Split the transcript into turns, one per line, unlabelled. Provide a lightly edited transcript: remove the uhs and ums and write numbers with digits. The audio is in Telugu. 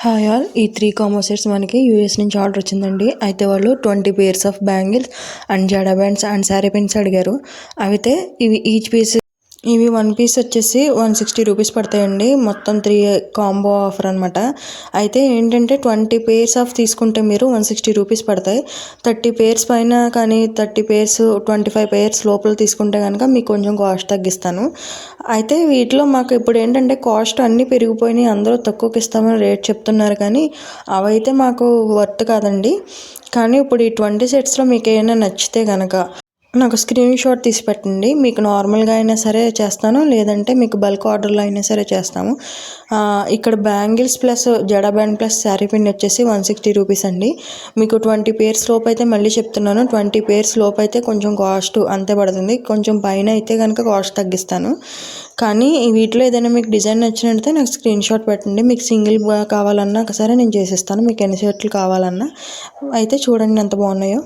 Hi all. ఈ 3 కాంబో సెట్స్ మనకి యూఎస్ నుంచి ఆర్డర్ వచ్చిందండి. అయితే వాళ్ళు 20 pairs of bangles and jada bands and sari pins అడిగారు. అయితే ఇవి 1 పీస్ వచ్చేసి 160 రూపీస్ పడతాయండి. మొత్తం 3 కాంబో ఆఫర్ అనమాట. అయితే ఏంటంటే 20 పేర్స్ ఆఫ్ తీసుకుంటే మీరు 160 రూపీస్ పడతాయి. 30 పేర్స్ పైన కానీ 30 పేర్స్ 25 పేర్స్ లోపల తీసుకుంటే కనుక మీకు కొంచెం కాస్ట్ తగ్గిస్తాను. అయితే వీటిలో మాకు ఇప్పుడు ఏంటంటే కాస్ట్ అన్నీ పెరిగిపోయినాయి, అందరూ తక్కువకి ఇస్తామని రేట్ చెప్తున్నారు, కానీ అవైతే మాకు వర్త్ కాదండి. కానీ ఇప్పుడు ఈ 20 సెట్స్లో మీకు ఏమైనా నచ్చితే కనుక నాకు స్క్రీన్ షాట్ తీసి పెట్టండి. మీకు నార్మల్గా అయినా సరే చేస్తాను, లేదంటే మీకు బల్క్ ఆర్డర్లో అయినా సరే చేస్తాము. ఇక్కడ bangles plus jada band plus sari pin వచ్చేసి 160 రూపీస్ అండి. మీకు 20 పేర్స్ లోపు అయితే మళ్ళీ చెప్తున్నాను, 20 పేర్స్ లోపు అయితే కొంచెం కాస్ట్ అంతే పడుతుంది. కొంచెం పైన అయితే కనుక కాస్ట్ తగ్గిస్తాను. కానీ వీటిలో ఏదైనా మీకు డిజైన్ నచ్చినట్లయితే నాకు స్క్రీన్ షాట్ పెట్టండి. మీకు సింగిల్ కావాలన్నా సరే నేను చేసిస్తాను. మీకు ఎన్ని సెట్లు కావాలన్నా అయితే చూడండి ఎంత బాగున్నాయో.